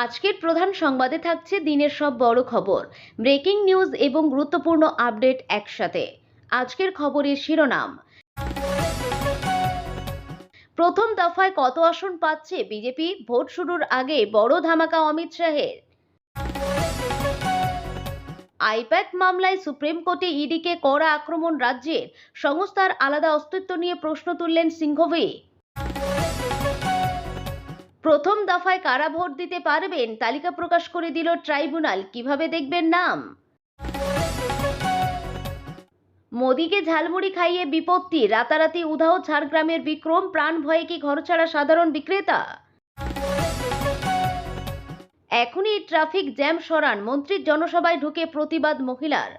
আজকের প্রধান সংবাদে থাকছে দিনের সব বড় খবর, ব্রেকিং নিউজ এবং গুরুত্বপূর্ণ আপডেট একসাথে। আজকের খবরের শিরোনাম। প্রথম দফায় কত আসন পাচ্ছে বিজেপি? ভোট শুরুর আগে বড় ধামাকা অমিত শাহের। আইপ্যাক মামলায় সুপ্রিম কোর্টে ইডিকে কড়া আক্রমণ রাজ্যের। সংস্থার আলাদা অস্তিত্ব নিয়ে প্রশ্ন তুললেন সিংঘভি। প্রথম দফায় কারা ভোট দিতে পারবেন তালিকা প্রকাশ করে দিল ট্রাইব্যুনাল, কিভাবে দেখবেন নাম? মোদিকে ঝালমুড়ি খাইয়ে বিপত্তি, রাতারাতি উধাও ঝাড়গ্রামের বিক্রম, প্রাণ ভয়ে কি ঘরছাড়া সাধারণ বিক্রেতা? এখনই ট্রাফিক জ্যাম সরান, মন্ত্রীর জনসভায় ঢুকে প্রতিবাদ মহিলার।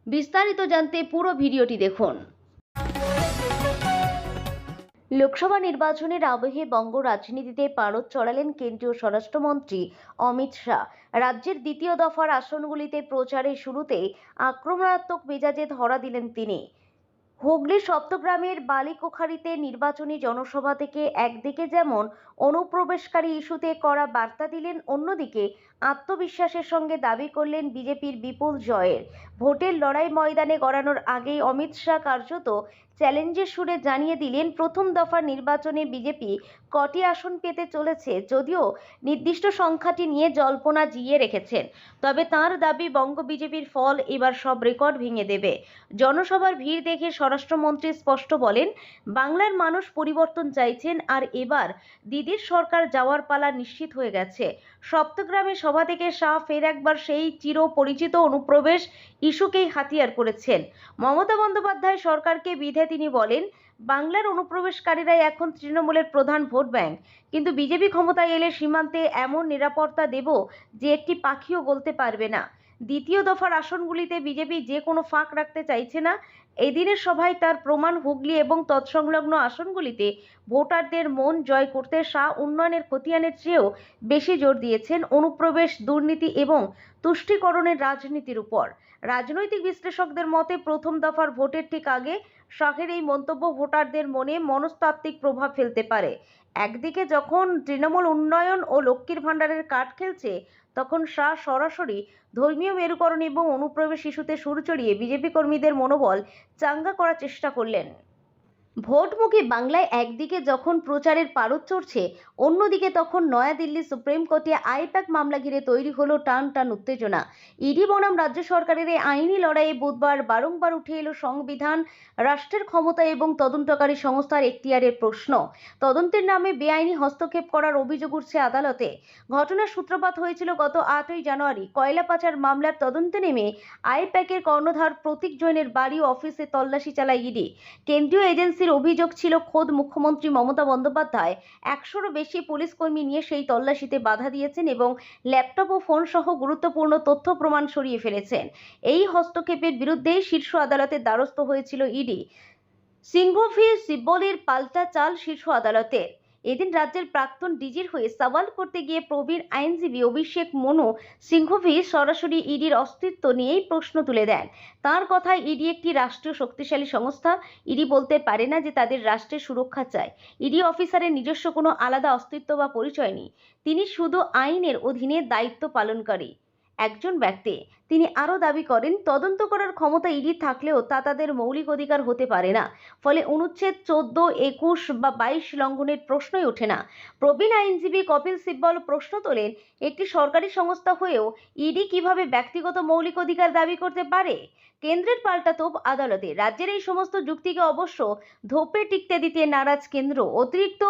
বিস্তারিত জানতে পুরো ভিডিওটি দেখুন। লোকসভা নির্বাচনের আবহে বঙ্গ রাজনীতিতে পারদ চড়ালেন কেন্দ্রীয় স্বরাষ্ট্রমন্ত্রী অমিত শাহ। রাজ্যের দ্বিতীয় দফার আসনগুলিতে প্রচারের শুরুতে আক্রমণাত্মক মেজাজে ধরা দিলেন তিনি। হুগলির সপ্তগ্রামের বালিকোখারিতে নির্বাচনী জনসভা থেকে একদিকে যেমন অনুপ্রবেশকারী ইস্যুতে কড়া বার্তা দিলেন, অন্যদিকে আত্মবিশ্বাসের সঙ্গে দাবি করলেন বিজেপির বিপুল জয়ের। ভোটের লড়াই ময়দানে গড়ানোর আগেই অমিত শাহ কার্যত চ্যালেঞ্জের সুরে জানিয়ে দিলেন প্রথম দফার নির্বাচনে বিজেপি কটি আসন পেতে চলেছে। যদিও নির্দিষ্ট সংখ্যাটি নিয়ে জল্পনা জিইয়ে রেখেছেন, তবে তাঁর দাবি বঙ্গ বিজেপির ফল এবার সব রেকর্ড ভেঙে দেবে। জনসভার ভিড় দেখে স্বরাষ্ট্রমন্ত্রী স্পষ্ট বলেন, বাংলার মানুষ পরিবর্তন চাইছেন, আর এবার দিদির সরকার যাওয়ার পালা নিশ্চিত হয়ে গেছে। সপ্তগ্রামে সভা থেকে শাহ ফের একবার সেই চিরপরিচিত অনুপ্রবেশ ইস্যুকেই হাতিয়ার করেছেন। মমতা বন্দ্যোপাধ্যায় সরকারকে বিধে তিনি বলেন, বাংলার অনুপ্রবেশকারীরাই এখন তৃণমূলের প্রধান ভোট ব্যাংক, কিন্তু বিজেপি ক্ষমতায় এলে সীমান্তে এমন নিরাপত্তা দেব যে একটি পাখিও গলতে পারবে না। দ্বিতীয় দফার আসনগুলিতে বিজেপি যে কোনো ফাঁক রাখতে চাইছে না। এদিনের সভায় তার প্রমাণ। হুগলি এবং তৎসংলগ্ন আসনগুলিতে ভোটারদের মন জয় করতে শাহ উন্নয়নের খতিয়ানের চেয়েও বেশি জোর দিয়েছেন অনুপ্রবেশ, দুর্নীতি এবং তুষ্টিকরণের রাজনীতির উপর। রাজনৈতিক বিশ্লেষকদের মতে প্রথম দফার ভোটের ঠিক আগে শাহের এই মন্তব্য ভোটারদের মনে মনস্তাত্ত্বিক প্রভাব ফেলতে পারে। একদিকে যখন তৃণমূল উন্নয়ন ও লক্ষ্মীর ভাণ্ডারের কাঠ খেলছে, তখন শাহ সরাসরি ধর্মীয় মেরুকরণ এবং অনুপ্রবেশ ইস্যুতে সুর চড়িয়ে বিজেপি কর্মীদের মনোবল চাঙ্গা করার চেষ্টা করলেন। ভোটমুখী বাংলায় একদিকে যখন প্রচারের পারদ চড়ছে, অন্যদিকে তখন নয়াদিল্লি সুপ্রিম কোর্টে আইপ্যাক মামলা ঘিরে তৈরি হলো টান টান উত্তেজনা। ইডি বনাম রাজ্য সরকারের এই আইনি লড়াইয়ে বুধবার বারংবার উঠে এলো সংবিধান, রাষ্ট্রের ক্ষমতা এবং তদন্তকারী সংস্থার এখতিয়ারের প্রশ্ন। তদন্তের নামে বেআইনি হস্তক্ষেপ করার অভিযোগ উঠছে আদালতে। ঘটনার সূত্রপাত হয়েছিল গত 8ই জানুয়ারি। কয়লা পাচার মামলার তদন্তে নেমে আইপ্যাকের কর্ণধার প্রতীক জৈনের বাড়ি ও অফিসে তল্লাশি চালায় ইডি। কেন্দ্রীয় এজেন্সির অভিযোগ ছিল, খোদ মুখ্যমন্ত্রী মমতা বন্দ্যোপাধ্যায় 100-রও বেশি পুলিশ কর্মী নিয়ে সেই তল্লাশিতে বাধা দিয়েছেন এবং ল্যাপটপ ও ফোন সহ গুরুত্বপূর্ণ তথ্য প্রমাণ সরিয়ে ফেলেছেন। এই হস্তক্ষেপের বিরুদ্ধেই শীর্ষ আদালতের দ্বারস্থ হয়েছিল ইডি। সিংঘভি সিব্বলের পাল্টা চাল শীর্ষ আদালতের। এদিন রাজ্যের প্রাক্তন ডিজির হয়ে সওয়াল করতে গিয়ে প্রবীণ আইনজীবী অভিষেক মনু সিংঘভি সরাসরি ইডির অস্তিত্ব নিয়েই প্রশ্ন তুলে দেন। তাঁর কথায়, ইডি একটি রাষ্ট্রীয় শক্তিশালী সংস্থা। ইডি বলতে পারে না যে তাদের রাষ্ট্রের সুরক্ষা চায়। ইডি অফিসারের নিজস্ব কোনো আলাদা অস্তিত্ব বা পরিচয় নেই। তিনি শুধু আইনের অধীনে দায়িত্ব পালনকারী একজন ব্যক্তি। তিনি আরও দাবি করেন, তদন্ত করার ক্ষমতা ইডি থাকলেও তা তাদের মৌলিক অধিকার হতে পারে না। ফলে অনুচ্ছেদ 14, 21 বা 22 লঙ্ঘনের প্রশ্নই ওঠে না। প্রবীণ আইনজীবী কপিল সিব্বল প্রশ্ন তোলেন, একটি সরকারি সংস্থা হয়েও ইডি কিভাবে ব্যক্তিগত মৌলিক অধিকার দাবি করতে পারে? কেন্দ্রের পাল্টা তোপ আদালতে। রাজ্যের এই সমস্ত যুক্তিকে অবশ্য ধোপে টিকতে দিতে নারাজ কেন্দ্র। অতিরিক্ত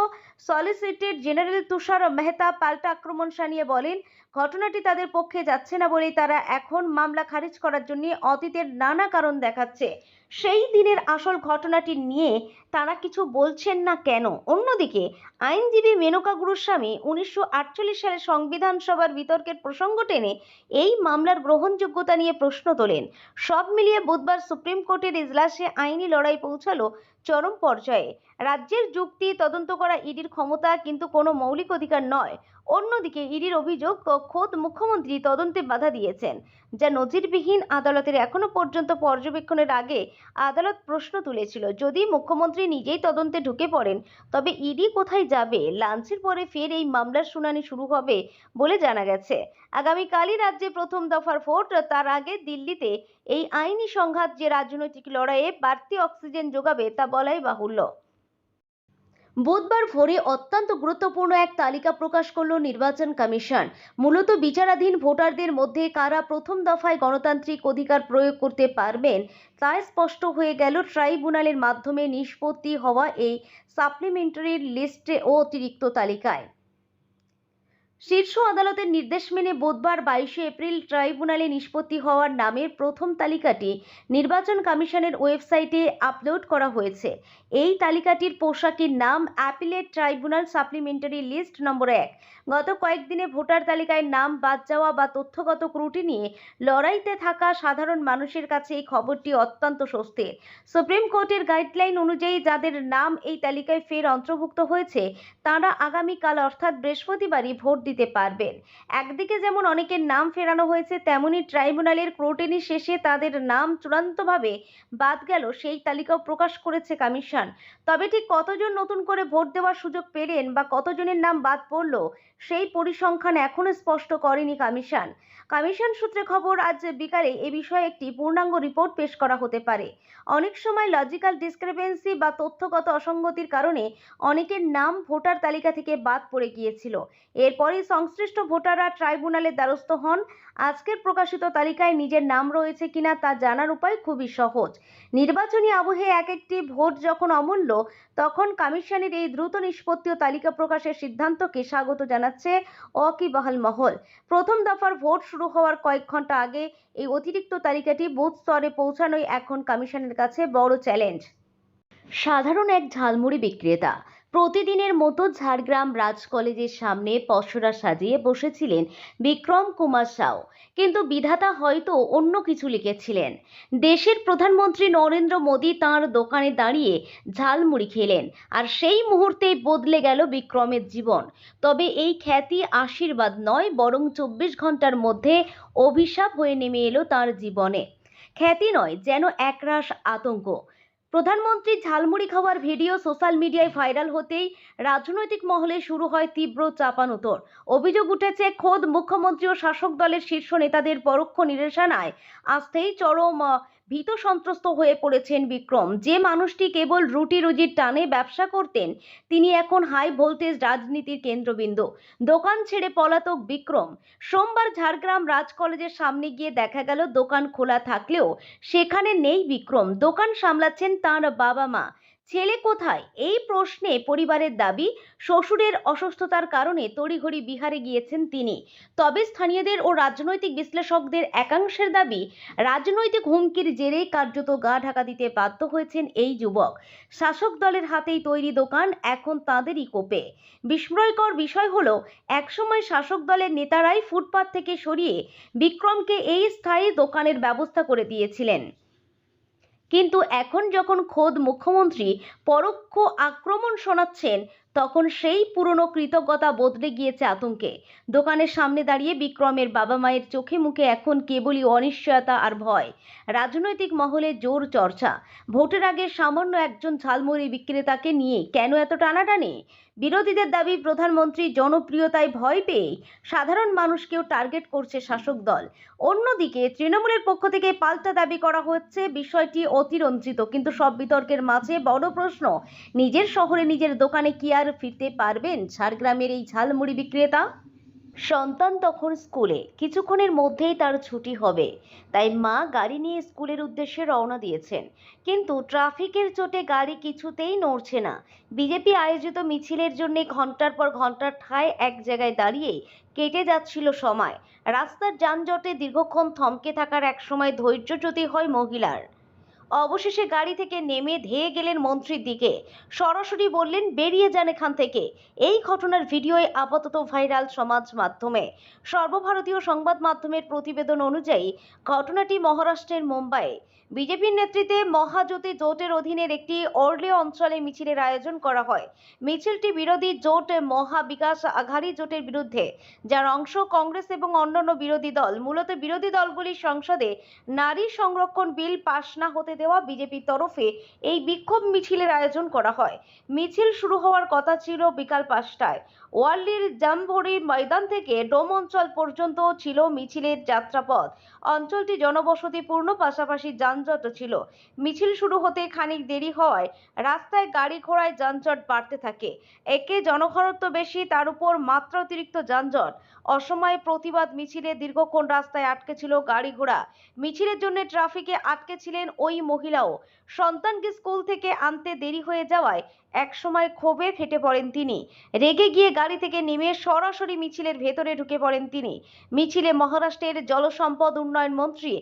সলিসিটর জেনারেল তুষার মেহতা পাল্টা আক্রমণ শানিয়ে বলেন, ঘটনাটি তাদের পক্ষে যাচ্ছে না বলেই তারা এখন মামলা খারিজ করার জন্য অতীতের নানা কারণ দেখাচ্ছে। সেই দিনের আসল ঘটনাটি নিয়ে তারা কিছু বলছেন না কেন? অন্যদিকে আইনজীবী মেনকা গুরুস্বামী 1948 সালে সংবিধান সভার বিতর্কের প্রসঙ্গ টেনে এই মামলার গ্রহণযোগ্যতা নিয়ে প্রশ্ন তোলেন। সব মিলিয়ে বুধবার সুপ্রিম কোর্টের ইজলাসে আইনি লড়াই পৌঁছালো চরম পর্যায়ে। রাজ্যের যুক্তি, তদন্ত করা ইডির ক্ষমতা, কিন্তু কোনো মৌলিক অধিকার নয়। অন্যদিকে ইডির অভিযোগ, খোদ মুখ্যমন্ত্রী তদন্তে বাধা দিয়েছেন, যা নজিরবিহীন। আদালতের এখনো পর্যন্ত পর্যবেক্ষণের আগে আদালত প্রশ্ন তুলেছিল, যদি মুখ্যমন্ত্রী নিজেই তদন্তে ঢুকে পড়েন তবে ইডি কোথায় যাবে? লাঞ্চের পরে ফের এই মামলার শুনানি শুরু হবে বলে জানা গেছে। আগামীকালই রাজ্যে প্রথম দফার ভোট, তার আগে দিল্লিতে এই আইনি সংঘাত যে রাজনৈতিক লড়াইয়ে বাড়তি অক্সিজেন যোগাবে তা বলাই বাহুল্য। বুধবার ভোরে অত্যন্ত গুরুত্বপূর্ণ এক তালিকা প্রকাশ করল নির্বাচন কমিশন। মূলত বিচারাধীন ভোটারদের মধ্যে কারা প্রথম দফায় গণতান্ত্রিক অধিকার প্রয়োগ করতে পারবেন তা স্পষ্ট হয়ে গেল ট্রাইব্যুনালের মাধ্যমে নিষ্পত্তি হওয়া এই সাপ্লিমেন্টারি লিস্টে ও অতিরিক্ত তালিকায়। শীর্ষ আদালতের নির্দেশ মেনে বুধবার 22শে এপ্রিল ট্রাইব্যুনালে নিষ্পত্তি হওয়ার নামের প্রথম তালিকাটি নির্বাচন কমিশনের ওয়েবসাইটে আপলোড করা হয়েছে। এই তালিকাটির পোশাকির নাম অ্যাপিলেট ট্রাইব্যুনাল সাপ্লিমেন্টারি লিস্ট নম্বর 1। গত কয়েকদিনে ভোটার তালিকায় নাম বাদ যাওয়া বা তথ্যগত ত্রুটি নিয়ে লড়াইতে থাকা সাধারণ মানুষের কাছে এই খবরটি অত্যন্ত স্বস্তির। সুপ্রিম কোর্টের গাইডলাইন অনুযায়ী যাদের নাম এই তালিকায় ফের অন্তর্ভুক্ত হয়েছে তাঁরা আগামীকাল অর্থাৎ বৃহস্পতিবারই ভোট দিতে পারবেন। একদিকে যেমন অনেকের নাম ফেরানো হয়েছে, তেমনি ট্রাইব্যুনালের ক্রুটিনি শেষে তাদের নাম চূড়ান্তভাবে বাদ গেল সেই তালিকাও প্রকাশ করেছে কমিশন। তবে ঠিক কতজন নতুন করে ভোট দেওয়ার সুযোগ পেলেন বা কতজনের নাম বাদ পড়ল সেই পরিসংখ্যান এখনো স্পষ্ট করেনি কমিশন। কমিশন সূত্রে খবর, আজ বিকালে এ বিষয়ে একটি পূর্ণাঙ্গ রিপোর্ট পেশ করা হতে পারে। অনেক সময় লজিক্যাল ডিসক্রিপেন্সি বা তথ্যগত অসঙ্গতির কারণে অনেকের নাম ভোটার তালিকা থেকে বাদ পড়ে গিয়েছিল। এরপরই সংশ্লিষ্ট ভোটাররা ট্রাইব্যুনালের দ্বারস্থ হন। আজকের প্রকাশিত তালিকায় নিজের নাম রয়েছে কিনা তা জানার উপায় খুবই সহজ। নির্বাচনী আবহে এক একটি ভোট যখন অমূল্য, তখন কমিশনের এই দ্রুত নিষ্পত্তি ও তালিকা প্রকাশের সিদ্ধান্তকে স্বাগত জানাচ্ছে ওয়াকিবহাল মহল। প্রথম দফার ভোট শুরু হওয়ার কয়েক ঘন্টা আগে এই অতিরিক্ত তালিকাটি বুথ স্তরে পৌঁছানোই এখন কমিশনের কাছে বড় চ্যালেঞ্জ। সাধারণ এক ঝালমুড়ি বিক্রেতা প্রতিদিনের মতো ঝাড়গ্রাম রাজ কলেজের সামনে পসরা সাজিয়ে বসেছিলেন বিক্রম কুমার সাউ, কিন্তু বিধাতা হয়তো অন্য কিছু লিখেছিলেন। দেশের প্রধানমন্ত্রী নরেন্দ্র মোদী তাঁর দোকানে দাঁড়িয়ে ঝালমুড়ি খেলেন, আর সেই মুহূর্তেই বদলে গেল বিক্রমের জীবন। তবে এই খ্যাতি আশীর্বাদ নয়, বরং 24 ঘন্টার মধ্যে অভিশাপ হয়ে নেমে এলো তাঁর জীবনে। খ্যাতি নয়, যেন একরাশ আতঙ্ক। প্রধানমন্ত্রীর ঝালমুড়ি খাওয়ার ভিডিও সোশ্যাল মিডিয়ায় ভাইরাল হতেই রাজনৈতিক মহলে শুরু হয় তীব্র চাপানোতর। অভিযোগ উঠেছে, খোদ মুখ্যমন্ত্রী ও শাসক দলের শীর্ষ নেতাদের পরোক্ষ নির্দেশনায় আসতেই চরম ভীত সন্ত্রস্ত হয়ে পড়েছেন বিক্রম। যে মানুষটি কেবল রুটি রুজির টানে ব্যবসা করতেন, তিনি এখন হাই ভোল্টেজ রাজনীতির কেন্দ্রবিন্দু। দোকান ছেড়ে পলাতক বিক্রম। সোমবার ঝাড়গ্রাম রাজ কলেজের সামনে গিয়ে দেখা গেল দোকান খোলা থাকলেও সেখানে নেই বিক্রম। দোকান সামলাচ্ছেন তাঁর বাবা মা। ছেলে কোথায়? এই প্রশ্নে পরিবারের দাবি, শ্বশুরের অসুস্থতার কারণে তড়িঘড়ি বিহারে গিয়েছেন তিনি। তবে স্থানীয়দের ও রাজনৈতিক বিশ্লেষকদের একাংশের দাবি, রাজনৈতিক হুমকির জেরেই কার্যত গা ঢাকা দিতে বাধ্য হয়েছেন এই যুবক। শাসক দলের হাতেই তৈরি দোকান এখন তাঁদেরই কোপে। বিস্ময়কর বিষয় হলো, একসময় শাসক দলের নেতারাই ফুটপাত থেকে সরিয়ে বিক্রমকে এই স্থায়ী দোকানের ব্যবস্থা করে দিয়েছিলেন। কিন্তু এখন যখন খোদ মুখ্যমন্ত্রী পরোক্ষ আক্রমণ শোনাচ্ছেন, তখন সেই পুরনো কৃতজ্ঞতা বদলে গিয়েছে আতঙ্কে। দোকানের সামনে দাঁড়িয়ে বিক্রমের বাবা মায়ের চোখে মুখে এখন কেবলই অনিশ্চয়তা আর ভয়। রাজনৈতিক মহলে জোর চর্চা, ভোটের আগে সামান্য একজন ঝালমুড়ি বিক্রেতাকে নিয়ে কেন এত টানাটানি? বিরোধীদের দাবি, প্রধানমন্ত্রী জনপ্রিয়তায় ভয় পেয়ে সাধারণ মানুষকেও টার্গেট করছে শাসক দল। অন্যদিকে তৃণমূলের পক্ষ থেকে পাল্টা দাবি করা হচ্ছে বিষয়টি অতিরঞ্জিত। কিন্তু সব বিতর্কের মাঝে বড় প্রশ্ন, নিজের শহরে নিজের দোকানে কি আর ফিরতে পারবেন ঝাড়গ্রামের এই ঝালমুড়ি বিক্রেতা? সন্তান তখন স্কুলে, কিছুক্ষণের মধ্যেই তার ছুটি হবে, তাই মা গাড়ি নিয়ে স্কুলের উদ্দেশ্যে রওনা দিয়েছেন। কিন্তু ট্রাফিকের চোটে গাড়ি কিছুতেই নড়ছে না। বিজেপি আয়োজিত মিছিলের জন্য ঘন্টার পর ঘন্টা ঠায় এক জায়গায় দাঁড়িয়ে কেটে যাচ্ছিল সময়। রাস্তার যানজটে দীর্ঘক্ষণ থমকে থাকার এক সময় ধৈর্যচ্যুতি হয় মহিলার। অবশেষে গাড়ি থেকে নেমে ধেয়ে গেলেন মন্ত্রীর দিকে, সরাসরি বললেন, বেরিয়ে যান এখান থেকে। এই ঘটনার ভিডিওয় আপাতত ভাইরাল সমাজ মাধ্যমে। সর্বভারতীয় সংবাদ মাধ্যমের প্রতিবেদন অনুযায়ী ঘটনাটি মহারাষ্ট্রের মুম্বাইয়ে। বিজেপির নেতৃত্বে মহাজ্যোতি জোটের অধীনের একটি অর্লে অঞ্চলে মিছিলের আয়োজন করা হয়। মিছিলটি বিরোধী জোট মহা বিকাশ আঘাড়ি জোটের বিরুদ্ধে, যার অংশ কংগ্রেস এবং অন্যান্য বিরোধী দল। মূলত বিরোধী দলগুলির সংসদে নারী সংরক্ষণ বিল পাশ না হতে দেওয়া বিজেপির তরফে এই বিক্ষোভ মিছিলের আয়োজন করা হয়। মিছিল শুরু হওয়ার কথা ছিল বিকাল 5টায়। ওয়ার্ল্ডের জামভরি ময়দান থেকে ডোম অঞ্চল পর্যন্ত ছিল মিছিলের যাত্রাপথ। অঞ্চলটি জনবসতিপূর্ণ, পাশাপাশি যানজটও ছিল। মিছিল শুরু হতে খানিক দেরি হওয়ায় রাস্তায় গাড়ি ঘোড়ায় যানজট বাড়তে থাকে। একে জনঘনত্ব বেশি, তার উপর মাত্রা অতিরিক্ত যানজট। অসময়ে প্রতিবাদ মিছিলে দীর্ঘক্ষণ রাস্তায় আটকে ছিল গাড়ি ঘোড়া। মিছিলের জন্য ট্রাফিকে আটকে ছিলেন ওই মহিলাও। সন্তানকে স্কুল থেকে আনতে দেরি হয়ে যাওয়ায় একসময় ক্ষোভে ফেটে পড়েন তিনি। রেগে গিয়ে গাড়ি থেকে নেমে সরাসরি মিছিলের ভেতরে ঢুকে পড়েন তিনি। মিছিলে মহারাষ্ট্রের জলসম্পদ উন্নয়ন মন্ত্রী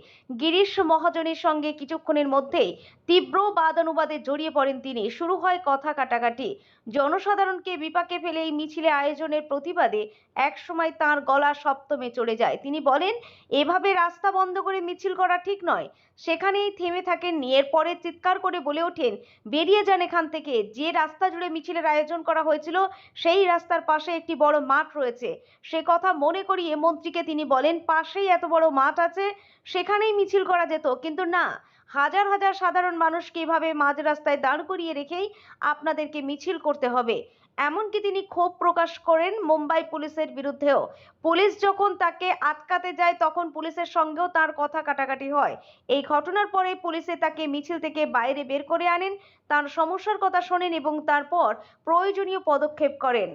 গিরিশ মহাজনের সঙ্গে কিছুক্ষণের মধ্যেই তীব্র বাদানুবাদে জড়িয়ে পড়েন তিনি। শুরু হয় কথা কাটাকাটি। জনসাধারণকে বিপাকে ফেলে এই মিছিলে আয়োজনের প্রতিবাদে একসময় তাঁর গলা সপ্তমে চলে যায়। তিনি বলেন, এভাবে রাস্তা বন্ধ করে মিছিল করা ঠিক নয়। সেখানেই থেমে থাকেননি। এরপরে চিৎকার করে বলে ওঠেন, বেরিয়ে যান এখান থেকে। যে রাস্তা জুড়ে মিছিলের আয়োজন করা হয়েছিল সেই রাস্তার পাশে একটি বড় মাঠ রয়েছে। সে কথা মনে করিয়ে মন্ত্রীকে তিনি বলেন, পাশেই এত বড় মাঠ আছে, সেখানেই মিছিল করা যেত। কিন্তু না, হাজার হাজার সাধারণ মানুষকে এভাবে মাঝ রাস্তায় দাঁড় করিয়ে রেখেই আপনাদেরকে মিছিল করতে হবে। এমনকি তিনি ক্ষোভ প্রকাশ করেন মুম্বাই পুলিশের বিরুদ্ধেও। পুলিশ যখন তাকে আটকাতে যায় তখন পুলিশের সঙ্গেও তার কথা কাটাকাটি হয়। এই ঘটনার পরে পুলিশে তাকে মিছিল থেকে বাইরে বের করে আনেন, তার সমস্যার কথা শোনেন এবং তারপর প্রয়োজনীয় পদক্ষেপ করেন।